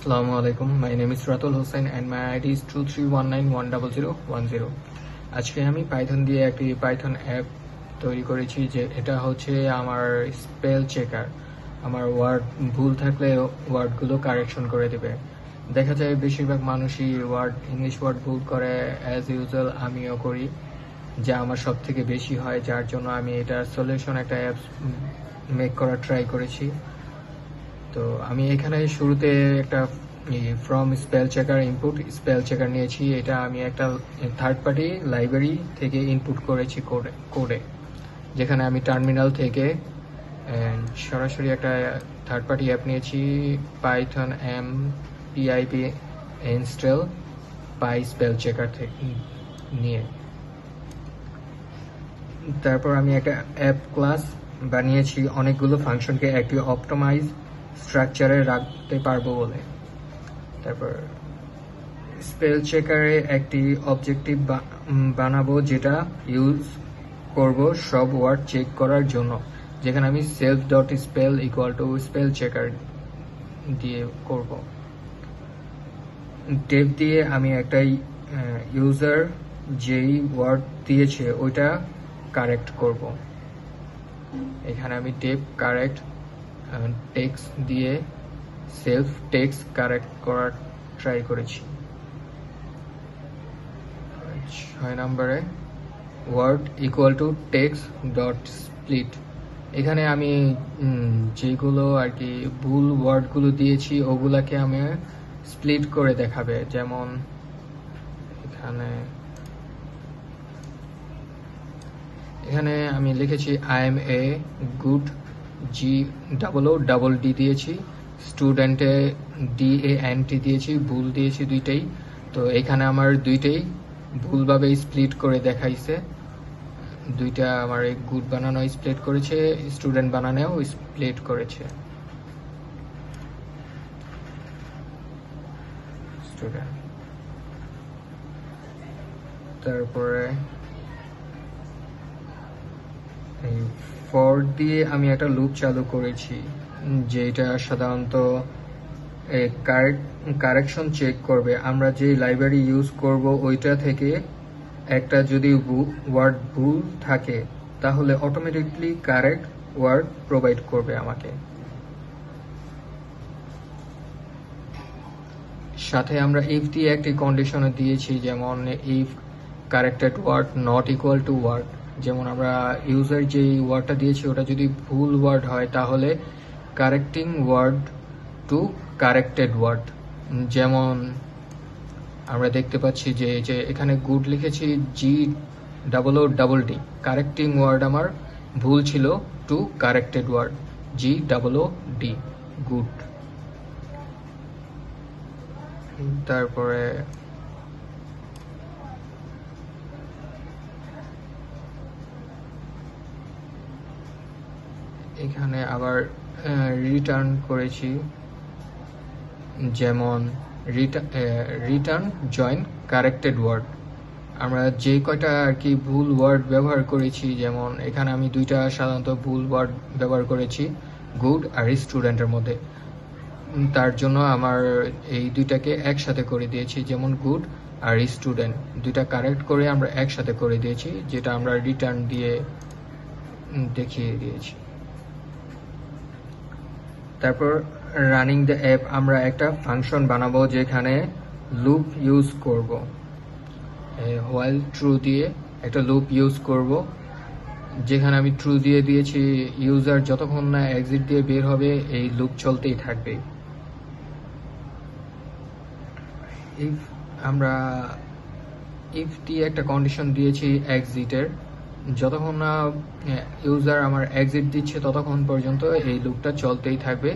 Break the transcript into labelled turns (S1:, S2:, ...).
S1: Assalamu alaikum. My name is Ratul Hussain and my ID is 231910010. আজকে আমি Python দিয়ে একটি পাইথন অ্যাপ তৈরি করেছি যে এটা হচ্ছে আমার স্পেল চেকার। আমার ওয়ার্ড ভুল থাকলে ওয়ার্ডগুলো কারেকশন করে দেবে। দেখা যায় বেশিরভাগ মানুষই ইংলিশ ওয়ার্ড ভুল করে, অ্যাজ ইউজুয়াল আমিও করি, যা আমার সব থেকে বেশি হয়, যার জন্য আমি এটার সলিউশন একটা অ্যাপ মেক করার ট্রাই করেছি। তো আমি এখানে শুরুতে একটা from spell checker input spell checker নিয়েছি। এটা আমি একটা থার্ড পার্টি লাইব্রেরি থেকে ইনপুট করেছি কোডে, যেখানে আমি টার্মিনাল থেকে সরাসরি একটা থার্ড পার্টি অ্যাপ নিয়েছি, পাইথন পিআইপি ইনস্টল পাই স্পেল চেকার থেকে নিয়ে। তারপর আমি একটা অ্যাপ ক্লাস বানিয়েছি অনেকগুলো ফাংশনকে একটি অপটিমাইজ স্ট্রাকচারে রাখতে পারবো বলে। তারপর স্পেল চেকারে একটি অবজেক্টিভ বানাবো যেটা ইউজ করব সব ওয়ার্ড চেক করার জন্য, যেখানে আমি self dot spell equal to spell checker দিয়ে করব। ডেভ দিয়ে আমি একটা ইউজার যেই ওয়ার্ড দিয়েছে ওইটা কারেক্ট করব। এখানে আমি ডেভ কারেক্ট টেক্সট দিয়ে সেলফ টেক্সট কারেক্ট করার ট্রাই করেছি। 6 নম্বরে word equal to text dot split. এখানে আমি যেগুলো আর কি ভুল ওয়ার্ডগুলো দিয়েছি ওগুলাকে আমি স্প্লিট করে দেখাবে। যেমন এখানে আমি লিখেছি I M a good, GOOD দিয়েছি, স্টুডেন্টে DANT দিয়েছি, ভুল দিয়েছি দুইটাই। তো এখানে আমার দুইটাই ভুলভাবে স্প্লিট করে দেখাইছে। দুইটা আমার গুড বানানো স্প্লিট করেছে, স্টুডেন্ট বানানোও স্প্লিট করেছে। স্টুডেন্ট। তারপরে ফর দিয়ে আমি একটা লুপ চালু করেছি, যেটা সাধারণত কারেকশন চেক করবে। আমরা যে লাইব্রেরি ইউজ করব ওইটা থেকে একটা যদি ওয়ার্ড ভুল থাকে তাহলে অটোমেটিকলি কারেক্ট ওয়ার্ড প্রোভাইড করবে আমাকে। সাথে আমরা ইফ দিয়ে একটি কন্ডিশনে দিয়েছি, যেমন if corrected word not equal to word. যেমন আমরা ইউজার যে ওয়ার্ডটা দিয়েছি ওটা যদি ভুল ওয়ার্ড হয় তাহলে correcting word to corrected word. যেমন আমরা দেখতে পাচ্ছি যে এখানে গুড লিখেছি GOOD, কারেক্টিং ওয়ার্ড আমার ভুল ছিল to corrected word GOOD, good. তারপরে এখানে আবার রিটার্ন করেছি, যেমন রিটার্ন জয়েন কারেক্টেড ওয়ার্ড। আমরা যে কয়টা আর কি ভুল ওয়ার্ড ব্যবহার করেছি, যেমন এখানে আমি দুইটা সাধারণত ভুল ওয়ার্ড ব্যবহার করেছি গুড আর স্টুডেন্টের মধ্যে। তার জন্য আমার এই দুইটাকে একসাথে করে দিয়েছি, যেমন গুড আর স্টুডেন্ট দুইটা কারেক্ট করে আমরা একসাথে করে দিয়েছি, যেটা আমরা রিটার্ন দিয়ে দেখিয়ে দিয়েছি। তারপর রানিং দ্য অ্যাপ আমরা একটা ফাংশন বানাবো যেখানে লুপ ইউজ করব। হোয়াইল ট্রু দিয়ে একটা লুপ ইউজ করব, যেখানে আমি ট্রু দিয়ে দিয়েছি ইউজার যতক্ষণ না এক্সিট দিয়ে বের হবে এই লুপ চলতেই থাকবে। আমরা ইফ দিয়ে একটা কন্ডিশন দিয়েছি এক্সিটের, যতক্ষণ না ইউজার আমার এক্সিট দিচ্ছে ততক্ষণ পর্যন্ত এই লুপটা চলতেই থাকবে।